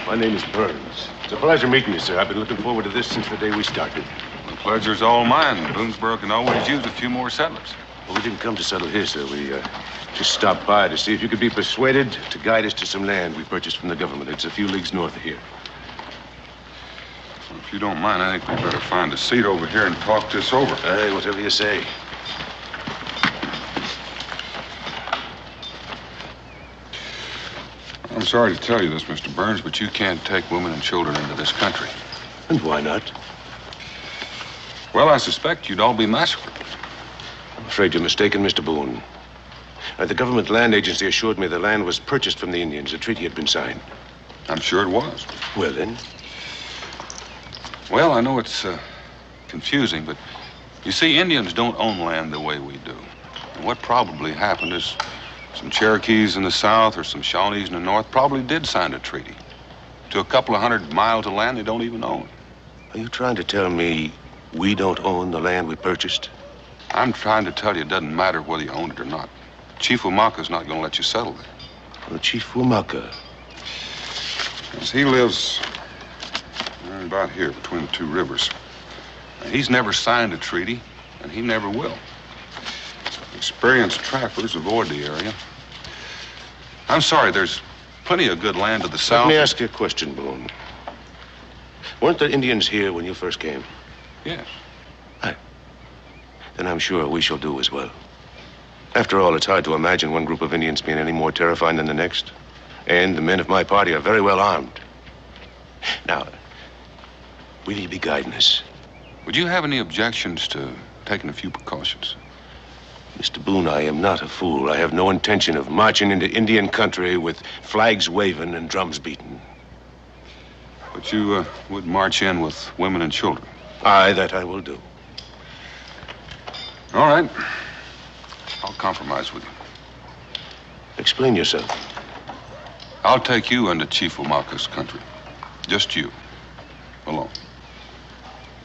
My name is Burns. It's a pleasure meeting you, sir. I've been looking forward to this since the day we started. The pleasure's all mine. Boonesboro can always use a few more settlers. Well, we didn't come to settle here, sir. We just stopped by to see if you could be persuaded to guide us to some land we purchased from the government. It's a few leagues north of here. Well, if you don't mind, I think we better find a seat over here and talk this over. Hey, whatever you say. I'm sorry to tell you this, Mr. Burns, but you can't take women and children into this country. And why not? Well, I suspect you'd all be massacred. I'm afraid you're mistaken, Mr. Boone. The government land agency assured me the land was purchased from the Indians. A treaty had been signed. I'm sure it was. Well, then? Well, I know it's confusing, but you see, Indians don't own land the way we do. And what probably happened is some Cherokees in the south or some Shawnees in the north probably did sign a treaty to a couple of 100 miles of land they don't even own. Are you trying to tell me we don't own the land we purchased? I'm trying to tell you it doesn't matter whether you own it or not. Chief Umaka's not going to let you settle there. Well, Chief Umaka. Yes, he lives about here between the two rivers. He's never signed a treaty, and he never will. Experienced trappers avoid the area. I'm sorry, there's plenty of good land to the south. Let me ask you a question, Boone. Weren't there Indians here when you first came? Yes. Aye. Then I'm sure we shall do as well. After all, it's hard to imagine one group of Indians being any more terrifying than the next. And the men of my party are very well armed. Now, will you be guiding us? Would you have any objections to taking a few precautions? Mr. Boone, I am not a fool. I have no intention of marching into Indian country with flags waving and drums beating. But you would march in with women and children? Aye, that I will do. All right. I'll compromise with you. Explain yourself. I'll take you into Chief Umaka's country. Just you. Alone.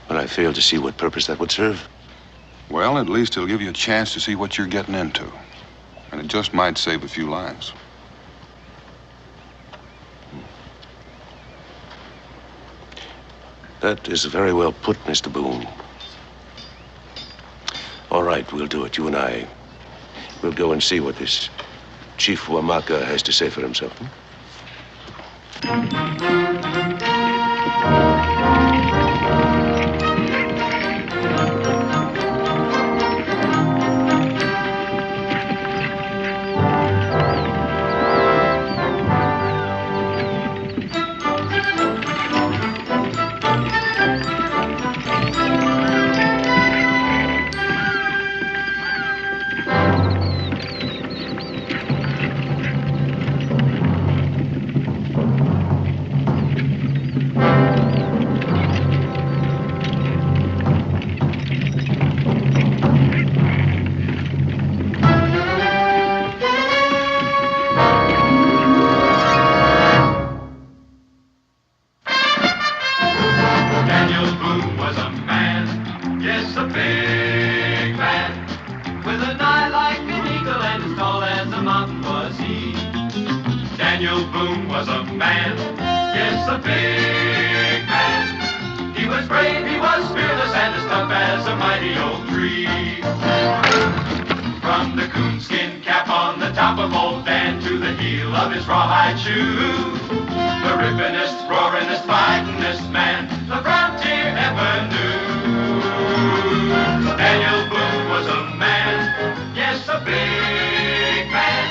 But I fail to see what purpose that would serve. Well, at least it'll give you a chance to see what you're getting into. And it just might save a few lives. That is very well put, Mr. Boone. All right, we'll do it. You and I. We'll go and see what this Chief Umaka has to say for himself. Boone was a man, yes, a big man. He was brave, he was fearless, and as tough as a mighty old tree. From the coonskin cap on the top of old Dan to the heel of his rawhide shoe, the rippinest, roaringest, fightingest man the frontier ever knew. Daniel Boone was a man, yes, a big man.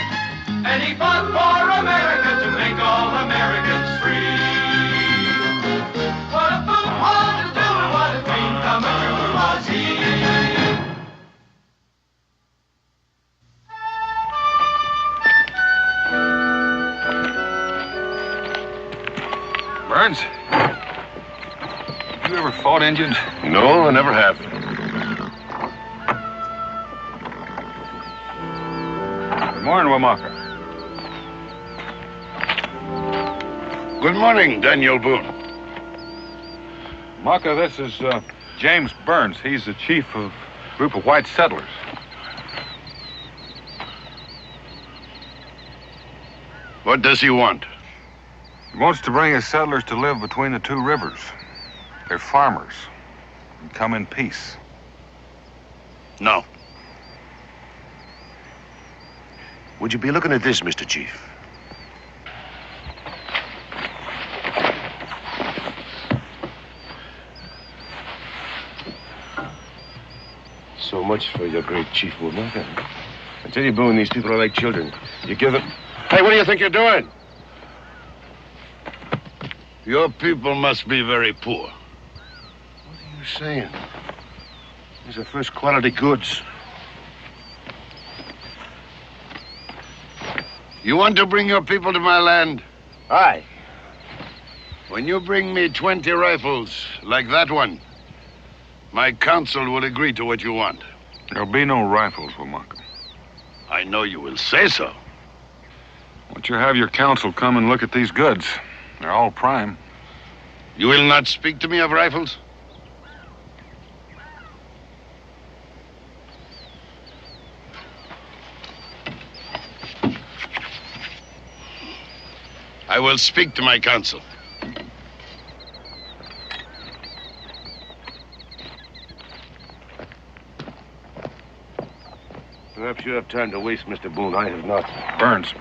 And he fought for America to make all Americans free. What a Boone wanted to do and what a dream come true was he. Burns, you ever fought Indians? No, I never have. Good morning, Umaka. Good morning, Daniel Boone. Umaka, this is James Burns. He's the chief of a group of white settlers. What does he want? He wants to bring his settlers to live between the two rivers. They're farmers and come in peace. No. Would you be looking at this, Mr. Chief? So much for your great Chief Womack. I tell you, Boone, these people are like children. You give them... Hey, what do you think you're doing? Your people must be very poor. What are you saying? These are first quality goods. You want to bring your people to my land? Aye. When you bring me 20 rifles like that one, my council will agree to what you want. There'll be no rifles, Womack. I know you will say so. Why don't you have your council come and look at these goods? They're all prime. You will not speak to me of rifles? I will speak to my council. Perhaps you have time to waste, Mr. Boone. I have not. Burns,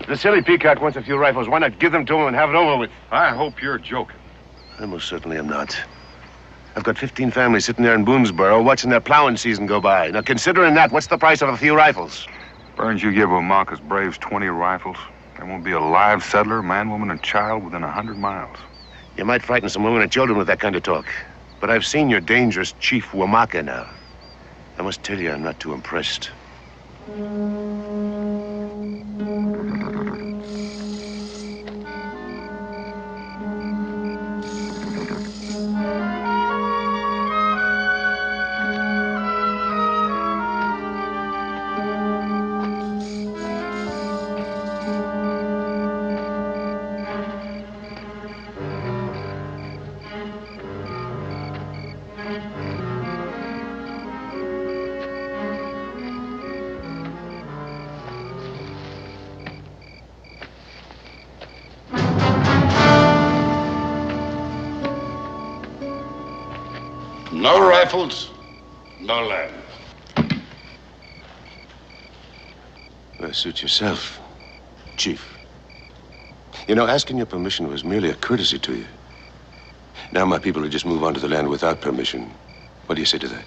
The silly peacock wants a few rifles. Why not give them to him and have it over with? I hope you're joking. I most certainly am not. I've got 15 families sitting there in Boonesboro watching their plowing season go by. Now, considering that, what's the price of a few rifles? Burns, you give Womack's braves 20 rifles, there won't be a live settler, man, woman, and child within 100 miles. You might frighten some women and children with that kind of talk. But I've seen your dangerous Chief Womack now. I must tell you, I'm not too impressed. No rifles, no land. Well, suit yourself, Chief. You know, asking your permission was merely a courtesy to you. Now my people will just move onto the land without permission. What do you say to that?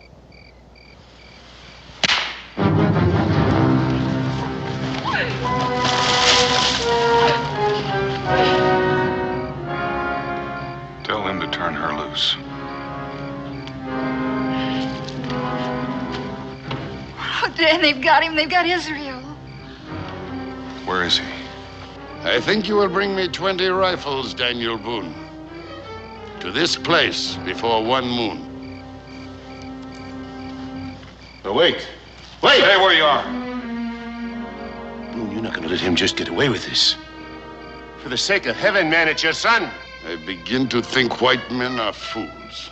Tell them to turn her loose. Oh, Dan, they've got him. They've got Israel. Where is he? I think you will bring me 20 rifles, Daniel Boone. To this place before one moon. Now, wait. Wait! Stay where you are. Boone, you're not going to let him just get away with this. For the sake of heaven, man, it's your son. I begin to think white men are fools.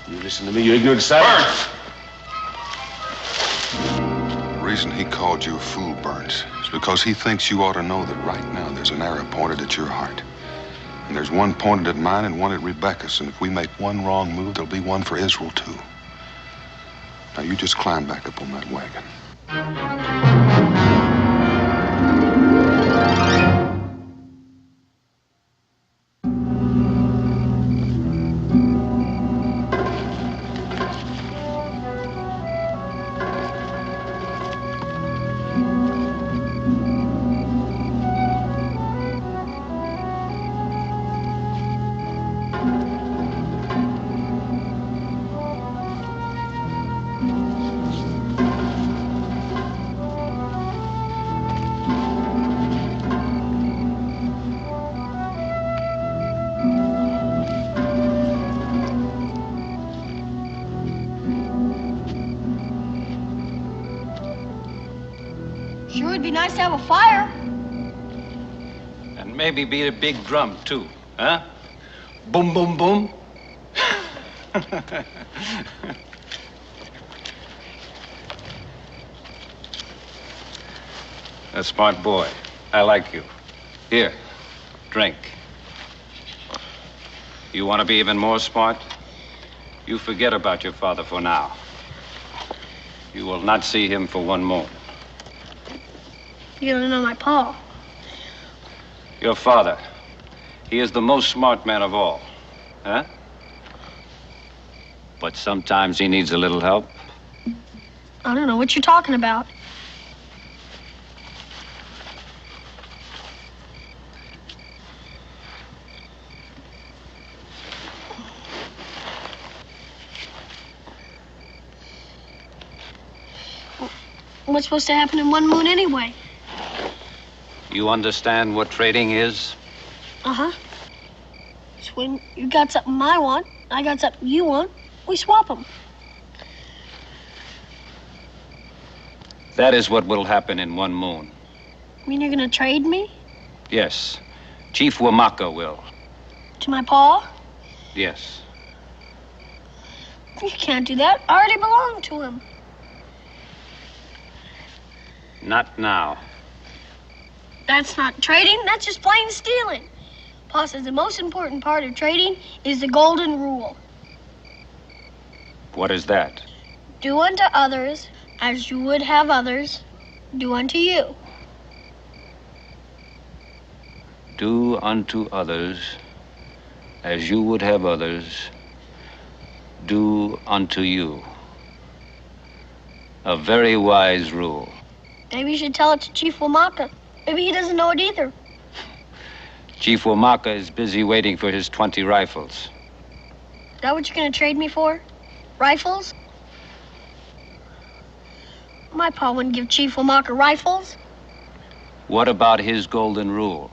You listen to me, you ignorant savage. The reason he called you a fool, Burns, is because he thinks you ought to know that right now there's an arrow pointed at your heart. And there's one pointed at mine and one at Rebecca's. And if we make one wrong move, there'll be one for Israel, too. Now, you just climb back up on that wagon. Sure would be nice to have a fire. And maybe beat a big drum, too, huh? Boom, boom, boom. A smart boy. I like you. Here, drink. You want to be even more smart? You forget about your father for now. You will not see him for one moon. You don't know my pa. Your father. He is the most smart man of all. Huh? But sometimes he needs a little help. I don't know what you're talking about. What's supposed to happen in one moon anyway? You understand what trading is? Uh-huh. It's when you got something I want, I got something you want, we swap them. That is what will happen in one moon. You mean you're gonna trade me? Yes. Chief Wamaka will. To my pa? Yes. You can't do that. I already belong to him. Not now. That's not trading, that's just plain stealing. Pa says the most important part of trading is the golden rule. What is that? Do unto others as you would have others do unto you. Do unto others as you would have others do unto you. A very wise rule. Maybe you should tell it to Chief Wamaka. Maybe he doesn't know it either. Chief Wamaka is busy waiting for his 20 rifles. Is that what you're gonna trade me for? Rifles? My pa wouldn't give Chief Wamaka rifles. What about his golden rule?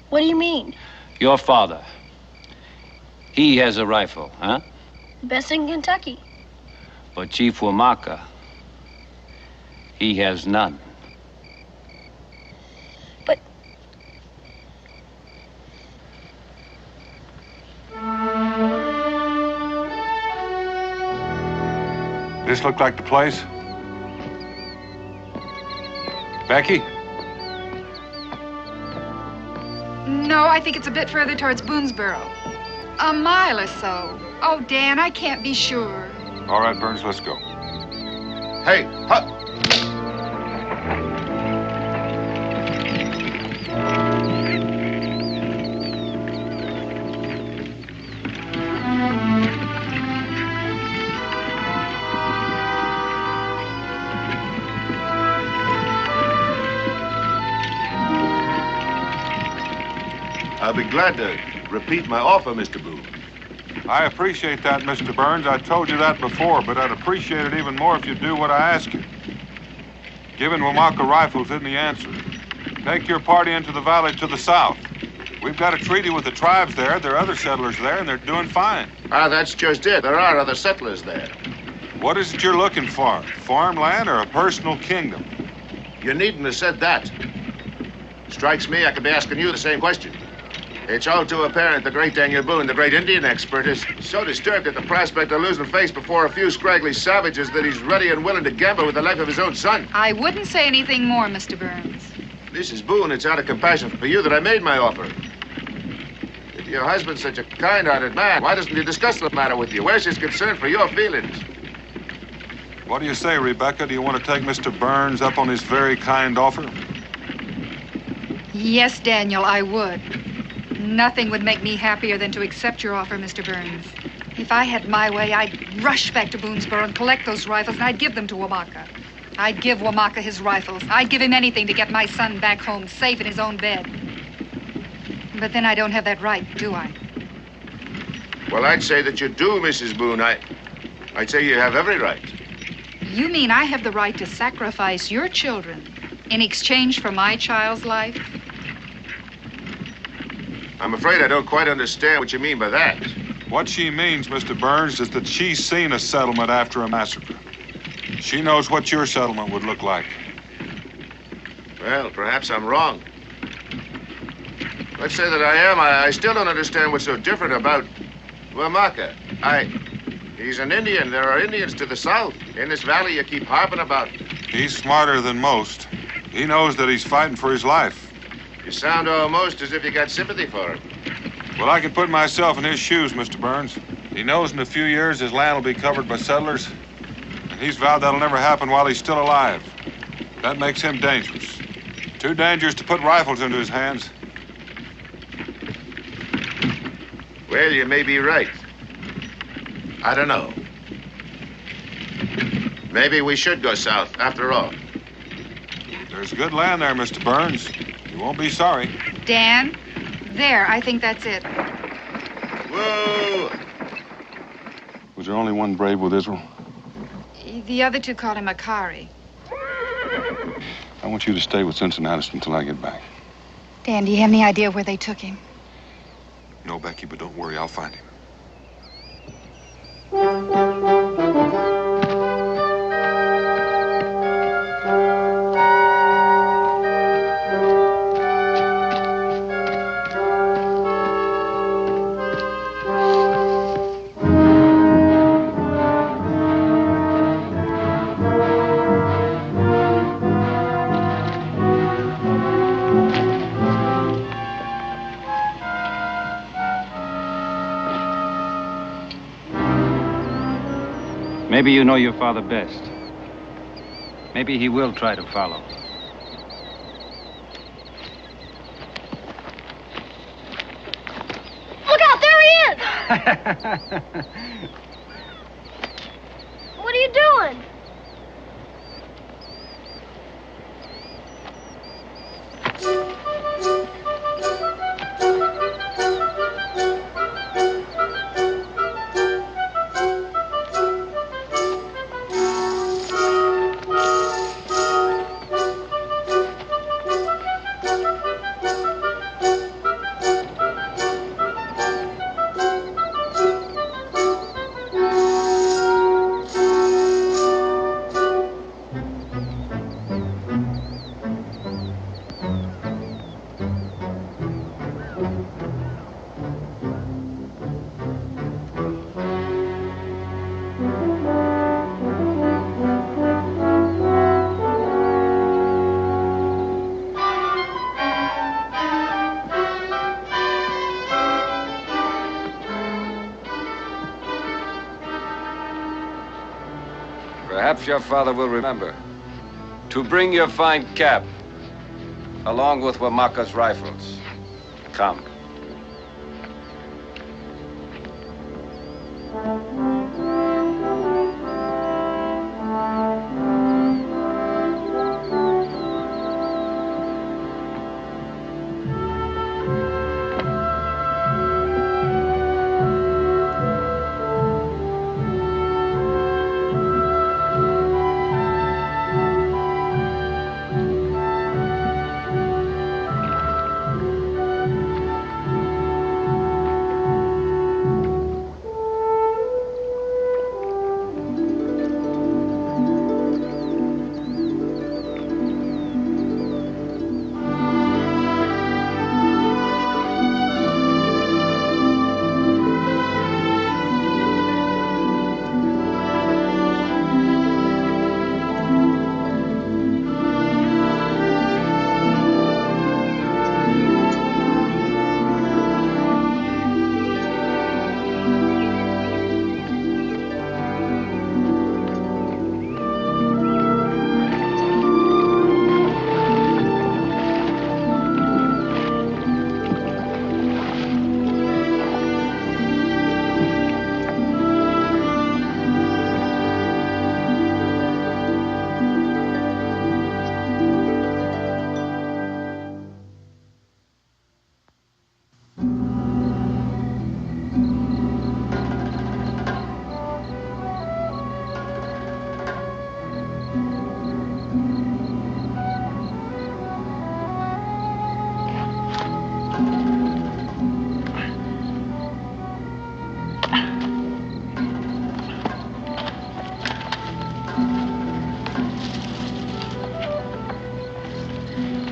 What do you mean? Your father. He has a rifle, huh? The best in Kentucky. But Chief Wamaka, he has none. But This look like the place? Becky? No, I think it's a bit further towards Boonesboro. A mile or so. Oh, Dan, I can't be sure. All right, Burns, let's go. Hey, hut! I'll be glad to repeat my offer, Mr. Boone. I appreciate that, Mr. Burns. I told you that before, but I'd appreciate it even more if you'd do what I ask you. Giving Wamaka rifles isn't the answer. Take your party into the valley to the south. We've got a treaty with the tribes there. There are other settlers there, and they're doing fine. Ah, that's just it. There are other settlers there. What is it you're looking for? Farmland or a personal kingdom? You needn't have said that. Strikes me I could be asking you the same question. It's all too apparent the great Daniel Boone, the great Indian expert, is so disturbed at the prospect of losing face before a few scraggly savages that he's ready and willing to gamble with the life of his own son. I wouldn't say anything more, Mr. Burns. Mrs. Boone, it's out of compassion for you that I made my offer. If your husband's such a kind-hearted man, why doesn't he discuss the matter with you? Where's his concern for your feelings? What do you say, Rebecca? Do you want to take Mr. Burns up on his very kind offer? Yes, Daniel, I would. Nothing would make me happier than to accept your offer, Mr. Burns. If I had my way, I'd rush back to Boonesboro and collect those rifles, and I'd give them to Wamaka. I'd give Wamaka his rifles. I'd give him anything to get my son back home, safe in his own bed. But then I don't have that right, do I? Well, I'd say that you do, Mrs. Boone. I'd say you have every right. You mean I have the right to sacrifice your children in exchange for my child's life? I'm afraid I don't quite understand what you mean by that. What she means, Mr. Burns, is that she's seen a settlement after a massacre. She knows what your settlement would look like. Well, perhaps I'm wrong. Let's say that I am. I still don't understand what's so different about Wamaka. He's an Indian. There are Indians to the south. In this valley you keep harping about. He's smarter than most. He knows that he's fighting for his life. You sound almost as if you got sympathy for him. Well, I can put myself in his shoes, Mr. Burns. He knows in a few years his land will be covered by settlers, and he's vowed that'll never happen while he's still alive. That makes him dangerous. Too dangerous to put rifles into his hands. Well, you may be right. I don't know. Maybe we should go south, after all. There's good land there, Mr. Burns. You won't be sorry. Dan, there, I think that's it. Whoa! Was there only one brave with Israel? The other two called him Akari. I want you to stay with Cincinnatus until I get back. Dan, do you have any idea where they took him? No, Becky, but don't worry, I'll find him. Maybe you know your father best. Maybe he will try to follow. Look out, there he is! What are you doing? Perhaps your father will remember to bring your fine cap along with Wamaka's rifles. Come.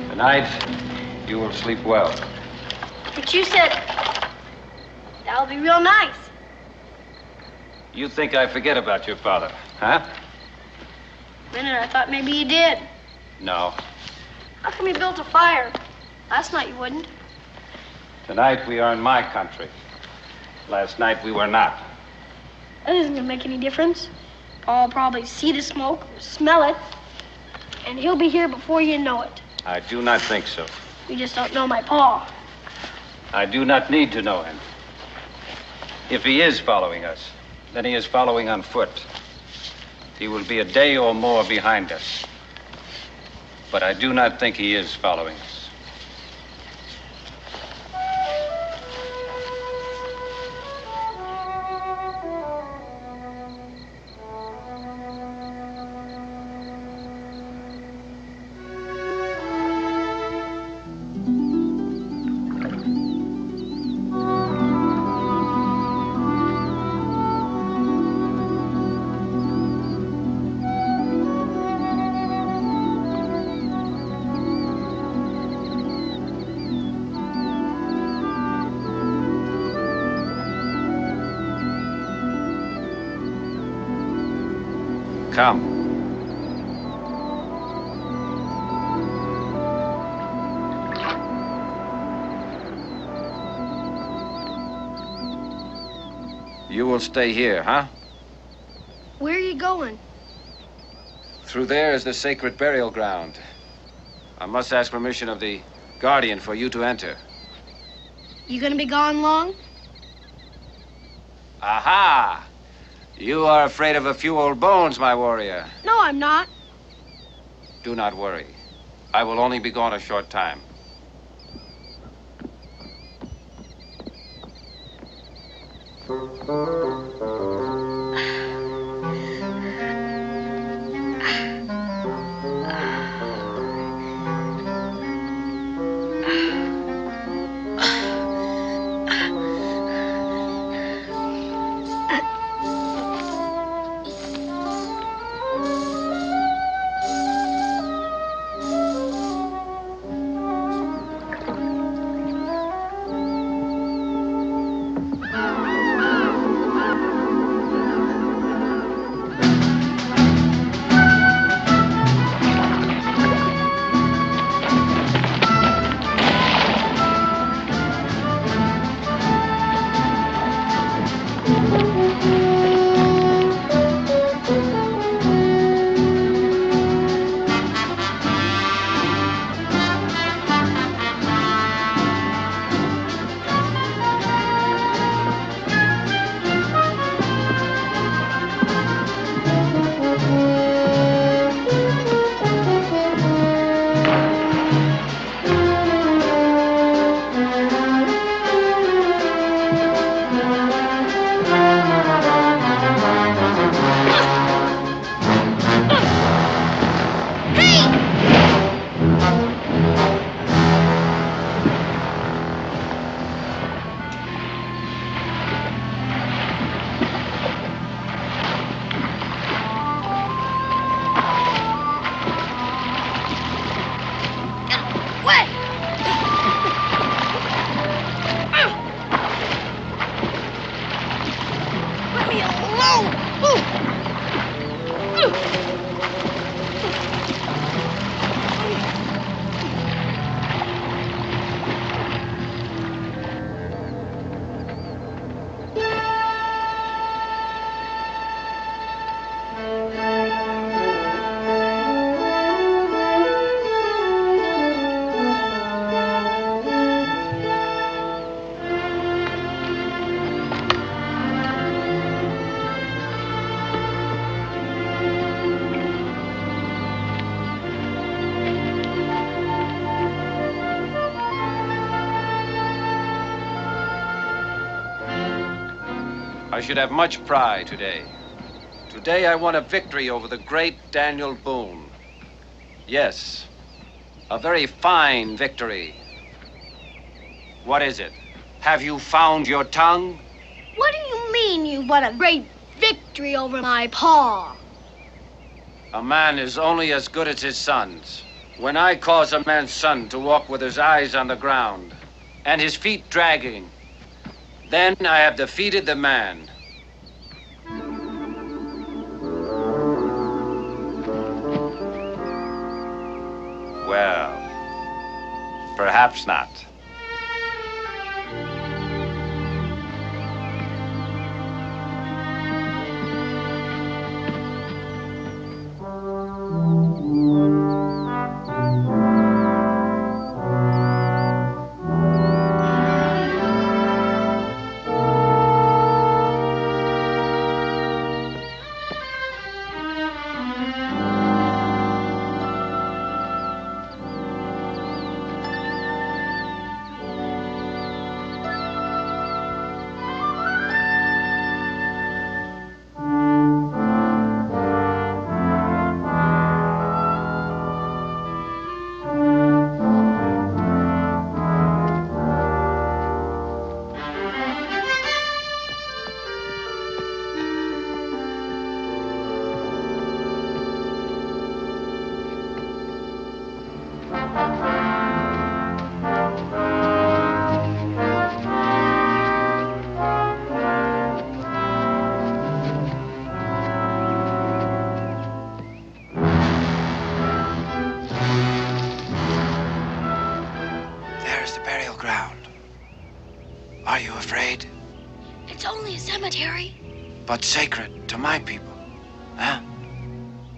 Tonight, you will sleep well. But you said that'll be real nice. You think I forget about your father, huh? A minute, I thought maybe you did. No. How come you built a fire? Last night you wouldn't. Tonight we are in my country. Last night we were not. That isn't gonna make any difference. Paul will probably see the smoke or smell it, and he'll be here before you know it. I do not think so. You just don't know my Pa. I do not need to know him. If he is following us, then he is following on foot. He will be a day or more behind us. But I do not think he is following us. Come. You will stay here, huh? Where are you going? Through there is the sacred burial ground. I must ask permission of the guardian for you to enter. You gonna be gone long? Aha! You are afraid of a few old bones, my warrior. No, I'm not. Do not worry. I will only be gone a short time. I should have much pride today. Today I won a victory over the great Daniel Boone. Yes, a very fine victory. What is it? Have you found your tongue? What do you mean you won a great victory over my Pa? A man is only as good as his sons. When I cause a man's son to walk with his eyes on the ground and his feet dragging, then I have defeated the man. Well, Perhaps not. Are you afraid? It's only a cemetery. But sacred to my people, huh?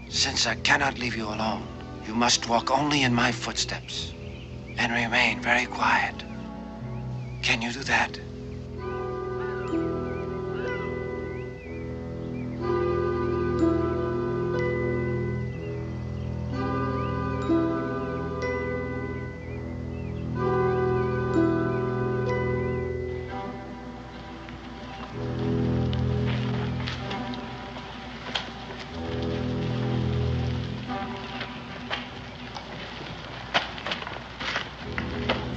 Since I cannot leave you alone, you must walk only in my footsteps and remain very quiet. Can you do that?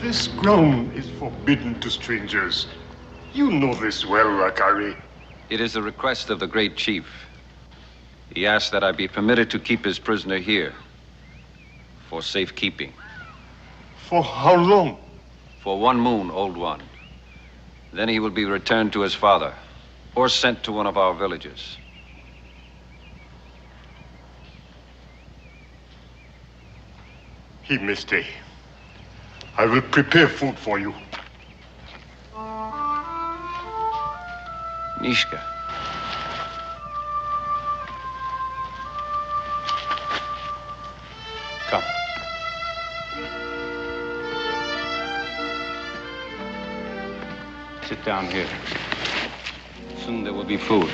This ground is forbidden to strangers. You know this well, Akari. It is the request of the great chief. He asked that I be permitted to keep his prisoner here for safekeeping. For how long? For 1 moon, old one. Then he will be returned to his father or sent to one of our villages. He may stay. I will prepare food for you. Nishka. Come. Sit down here. Soon there will be food.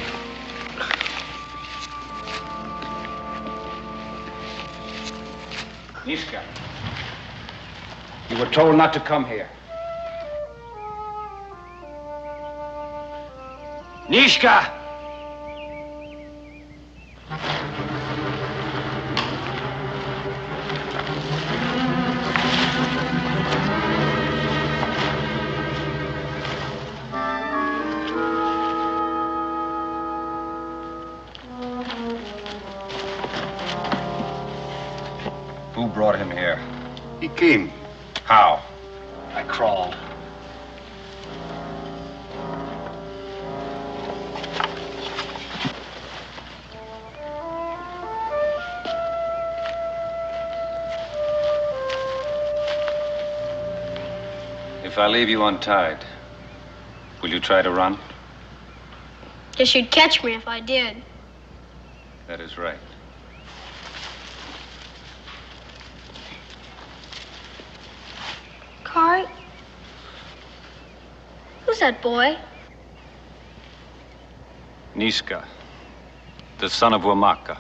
Nishka. You were told not to come here. Nishka! Who brought him here? He came. How? I crawled. If I leave you untied, will you try to run? Guess you'd catch me if I did. That is right. Cart? Who's that boy? Nishka, the son of Wamaka,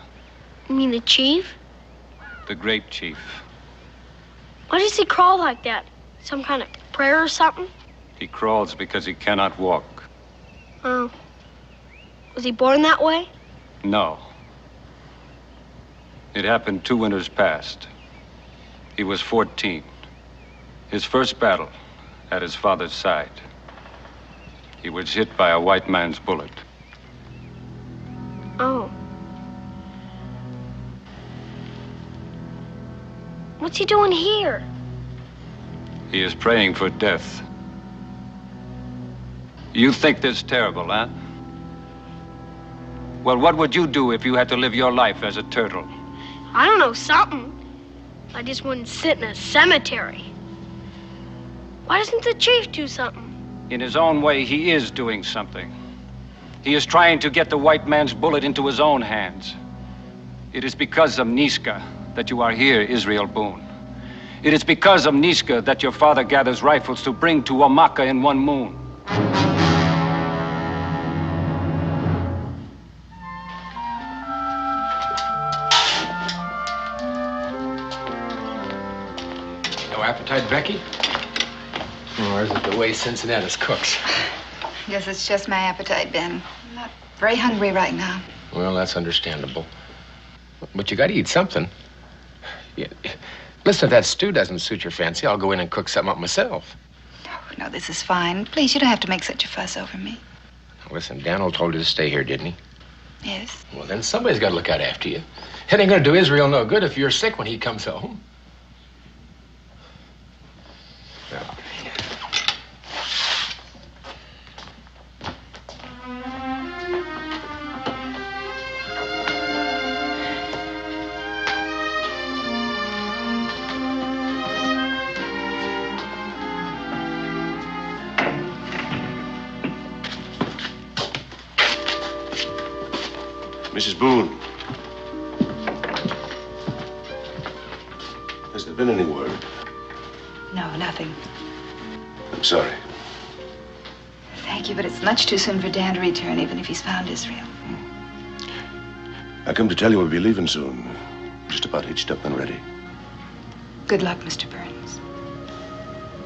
You mean the chief? the great chief. Why does he crawl like that? Some kind of prayer or something? He crawls because he cannot walk. Oh. Was he born that way? No. It happened 2 winters past. He was 14. His first battle at his father's side. He was hit by a white man's bullet. Oh. What's he doing here? He is praying for death. You think this terrible, huh? Well, what would you do if you had to live your life as a turtle? I don't know, something. I just wouldn't sit in a cemetery. Why doesn't the chief do something? In his own way, he is doing something. He is trying to get the white man's bullet into his own hands. It is because of Niska that you are here, Israel Boone. It is because of Niska that your father gathers rifles to bring to Omaka in one moon. No appetite, Becky? Or is it the way Cincinnatus cooks? Guess it's just my appetite, Ben. I'm not very hungry right now. Well, that's understandable. But you gotta eat something. Yeah. Listen, if that stew doesn't suit your fancy, I'll go in and cook something up myself. No, this is fine. Please, you don't have to make such a fuss over me. Listen, Daniel told you to stay here, didn't he? Yes. Well, then somebody's got to look out after you. It ain't gonna do Israel no good if you're sick when he comes home. Now, Mrs. Boone. Has there been any word? No, nothing. I'm sorry. Thank you, but it's much too soon for Dan to return, even if he's found Israel. I come to tell you we'll be leaving soon. Just about hitched up and ready. Good luck, Mr. Burns.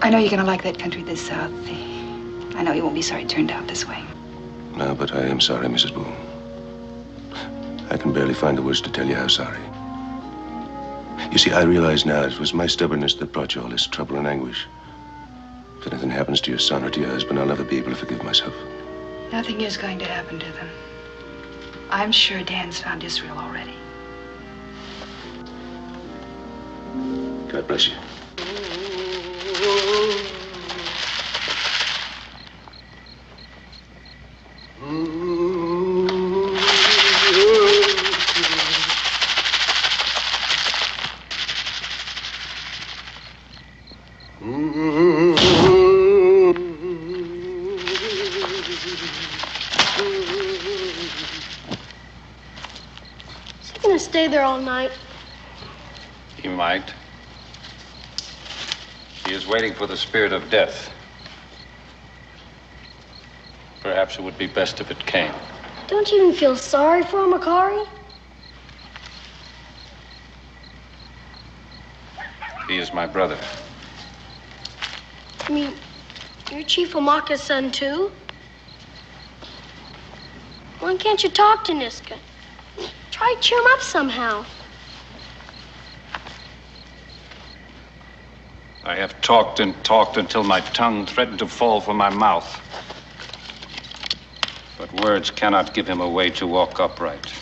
I know you're going to like that country this south. I know you won't be sorry it turned out this way. No, but I am sorry, Mrs. Boone. I can barely find the words to tell you how sorry. You see, I realize now it was my stubbornness that brought you all this trouble and anguish. If anything happens to your son or to your husband, I'll never be able to forgive myself. Nothing is going to happen to them. I'm sure Dan's found Israel already. God bless you. Is he gonna stay there all night? He might. He is waiting for the spirit of death. Perhaps it would be best if it came. Don't you even feel sorry for him, Makari? He is my brother. I mean, you're Chief Omaka's son, too? Why can't you talk to Niska? Try to cheer him up somehow. I have talked and talked until my tongue threatened to fall from my mouth. But words cannot give him a way to walk upright.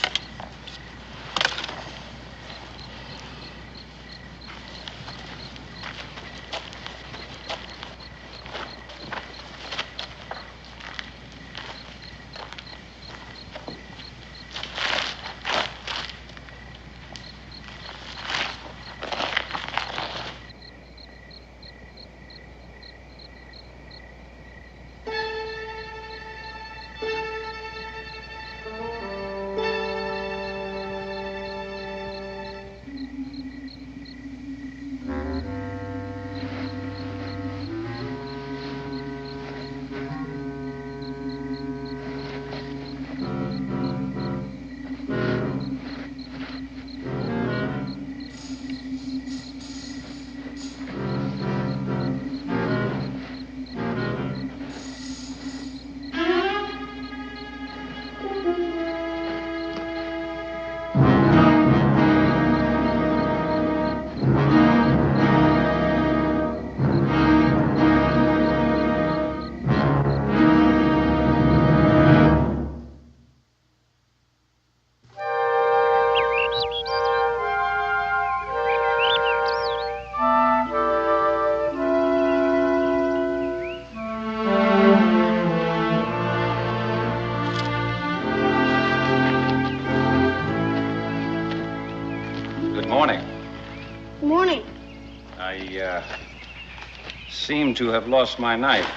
seem to have lost my knife.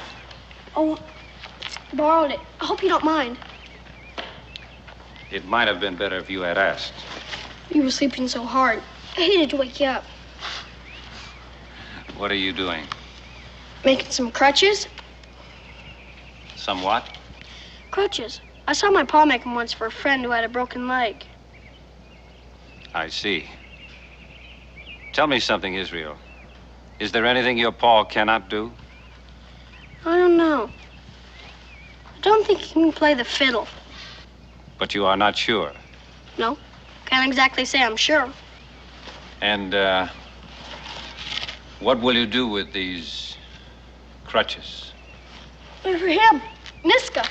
Oh, borrowed it. I hope you don't mind. It might have been better if you had asked. You were sleeping so hard. I hated to wake you up. What are you doing? Making some crutches? Somewhat? Crutches. I saw my pa make them once for a friend who had a broken leg. I see. Tell me something, Israel. Is there anything your pa cannot do? I don't know. I don't think he can play the fiddle. But you are not sure. No, can't exactly say I'm sure. And, what will you do with these crutches? They're for him, Niska.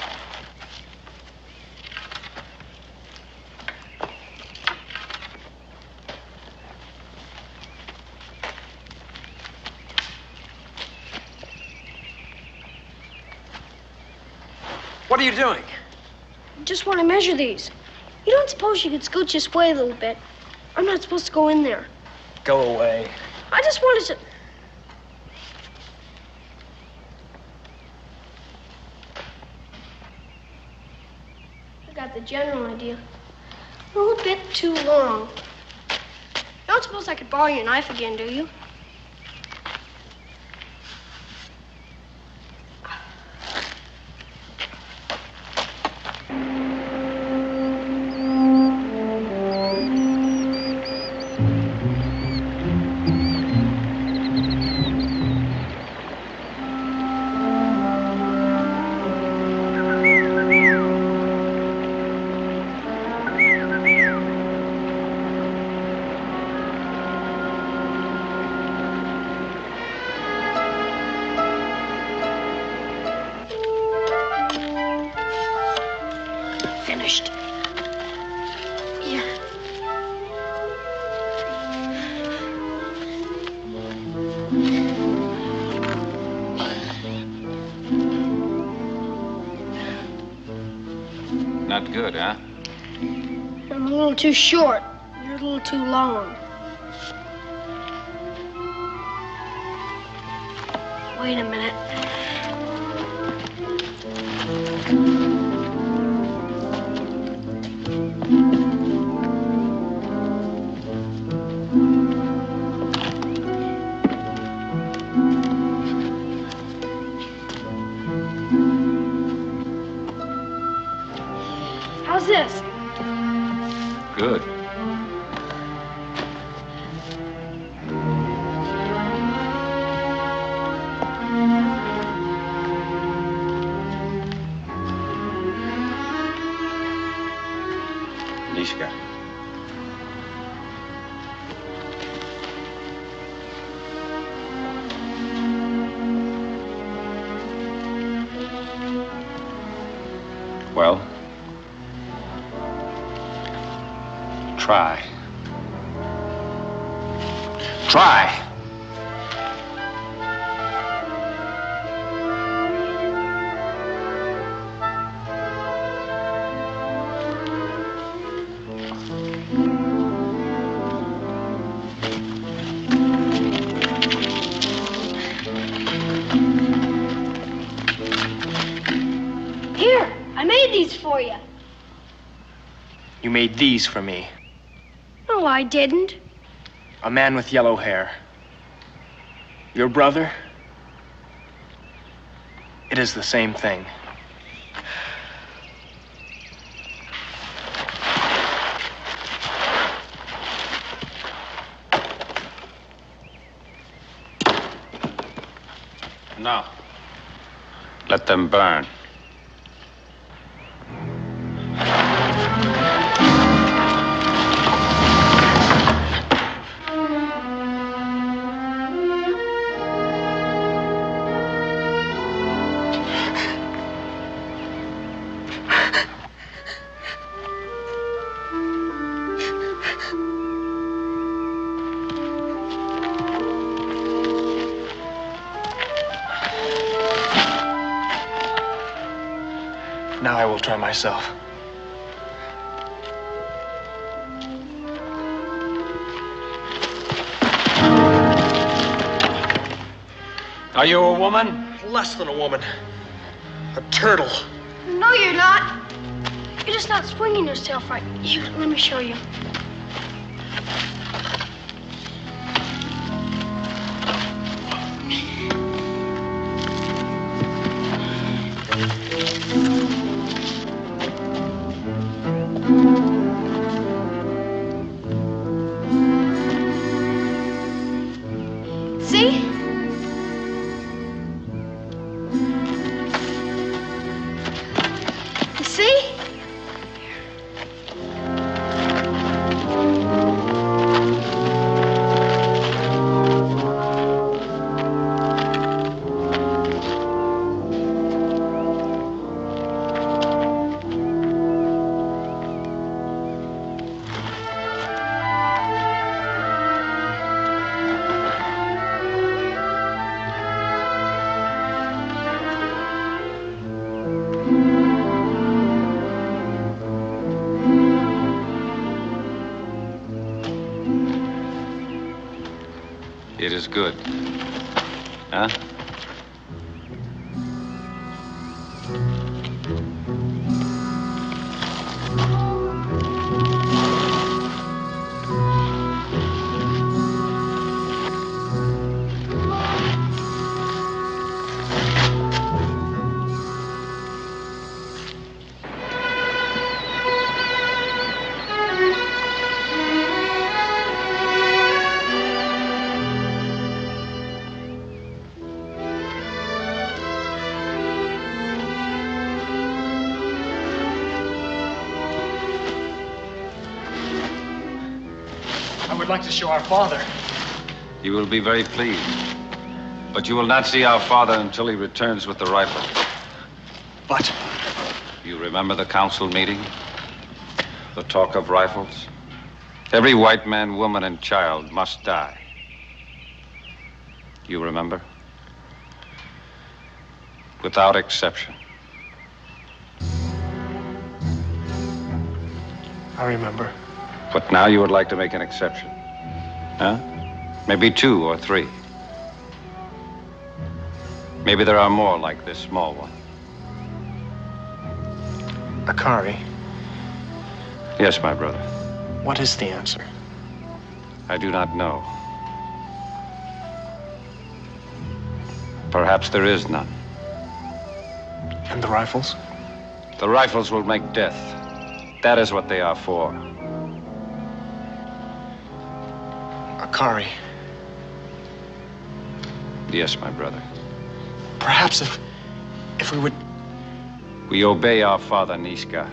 What are you doing? Just want to measure these. You don't suppose you could scooch this way a little bit? I'm not supposed to go in there. Go away. I just wanted to... I got the general idea. A little bit too long. You don't suppose I could borrow your knife again, do you? Finished. Here. Not good, huh? I'm a little too short. You're a little too long. Wait a minute. How's this? Good. Nishka. Well? Try. Try. Here, I made these for you. You made these for me. No, I didn't. A man with yellow hair. Your brother? It is the same thing. No. Let them burn. Now I will try myself. Are you a woman? Less than a woman. A turtle. No, you're not. You're just not swinging yourself right. Here, let me show you. See? You see? It is good. Huh? I would like to show our father. You will be very pleased. But you will not see our father until he returns with the rifle. But You remember the council meeting? The talk of rifles? Every white man, woman, and child must die. You remember? Without exception. I remember. But now you would like to make an exception. Huh? Maybe 2 or 3. Maybe there are more like this small one. Akari, Yes, my brother. what is the answer? I do not know. Perhaps there is none. And the rifles? The rifles will make death. That is what they are for. Akari, Yes, my brother. perhaps if we would... We obey our father, Niska.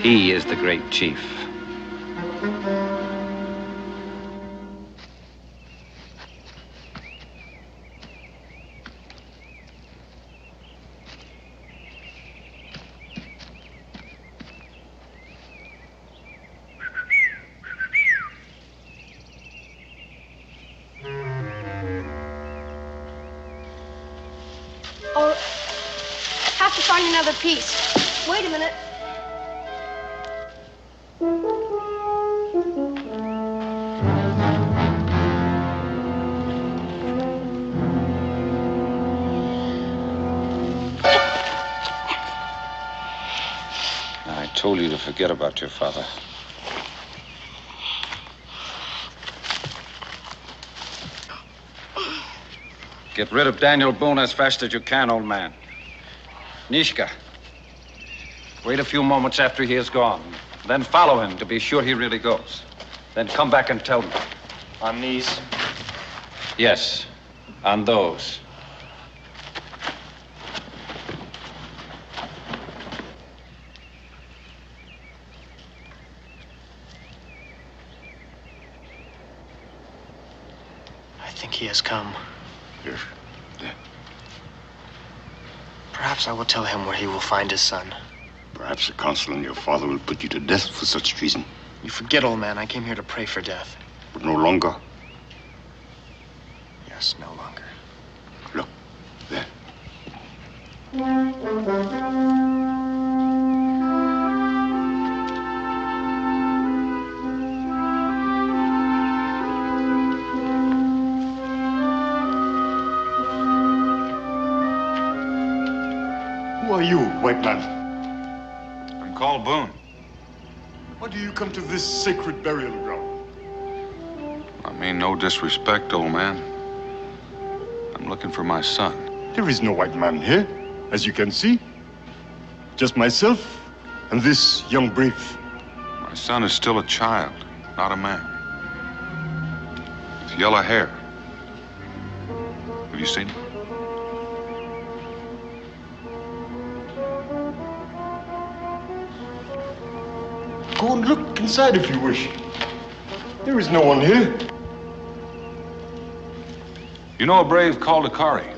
He is the great chief. Or have to find another piece. Wait a minute. I told you to forget about your father. Get rid of Daniel Boone as fast as you can, old man. Nishka, wait a few moments after he is gone. Then follow him to be sure he really goes. Then come back and tell me. On these? Yes, on those. I think he has come. Yes. Perhaps I will tell him where he will find his son. Perhaps the council and your father will put you to death for such treason. You forget, old man, I came here to pray for death. But no longer. Yes, no longer. Look, there. are you, white man? I'm called Boone. Why do you come to this sacred burial ground? I mean no disrespect, old man. I'm looking for my son. There is no white man here, as you can see. Just myself and this young brave. My son is still a child, not a man. With yellow hair. Have you seen him? Go and look inside if you wish. There is no one here. You know a brave called Akari?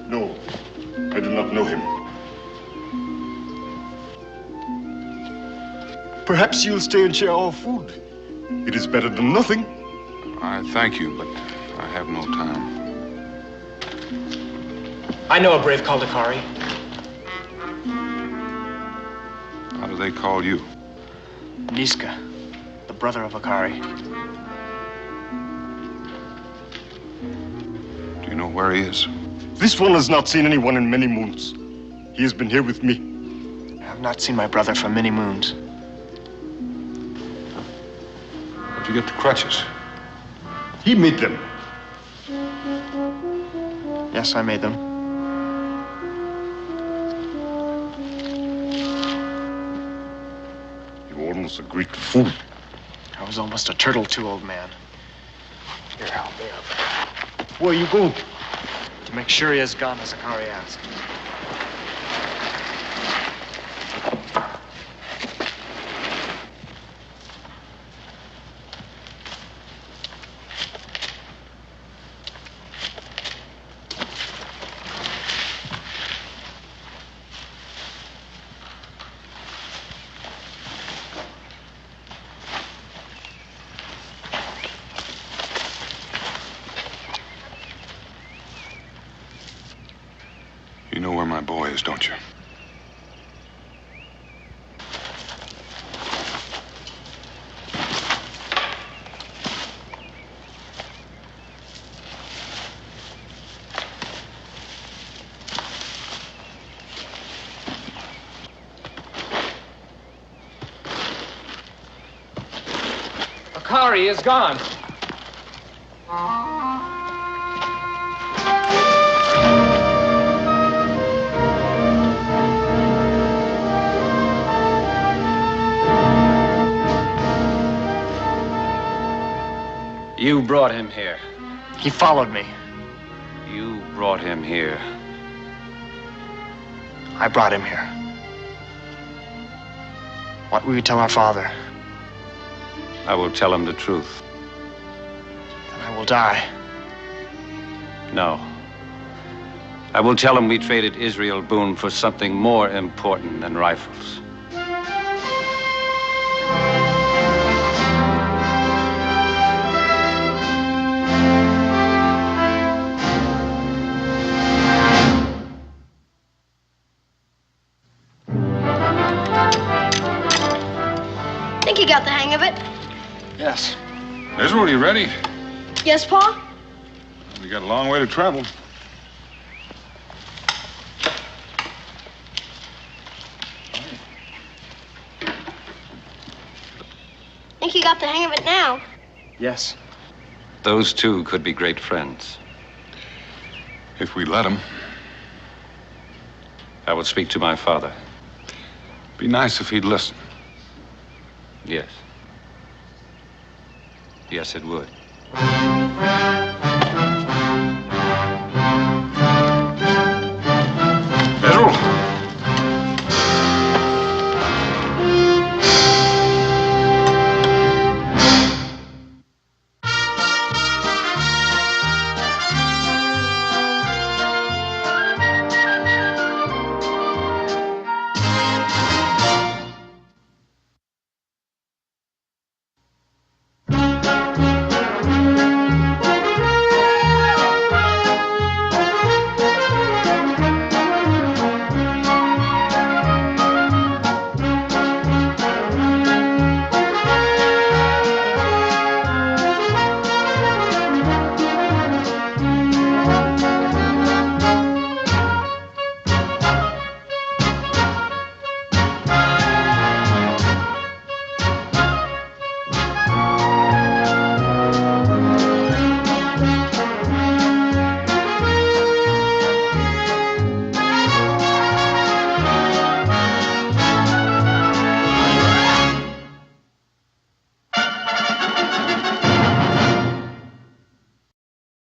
No, I do not know him. Perhaps you'll stay and share our food. It is better than nothing. I thank you, but I have no time. I know a brave called Akari. How do they call you? Niska, the brother of Akari. Do you know where he is? This one has not seen anyone in many moons. He has been here with me. I have not seen my brother for many moons. Where'd you get the crutches? He made them. Yes, I made them. You almost agreed to fool. I was almost a turtle too, old man. Here, help me up. Where are you going? To make sure he has gone as Akari asked. You know where my boy is, don't you? Akari is gone. You brought him here. He followed me. You brought him here. I brought him here. What will you tell our father? I will tell him the truth. Then I will die. No. I will tell him we traded Israel Boone for something more important than rifles. I think you got the hang of it. Yes. Israel, you ready? Yes, Pa? We got a long way to travel. Think you got the hang of it now. Yes. Those two could be great friends. If we let them. I will speak to my father. Be nice if he'd listen. Yes. Yes, it would.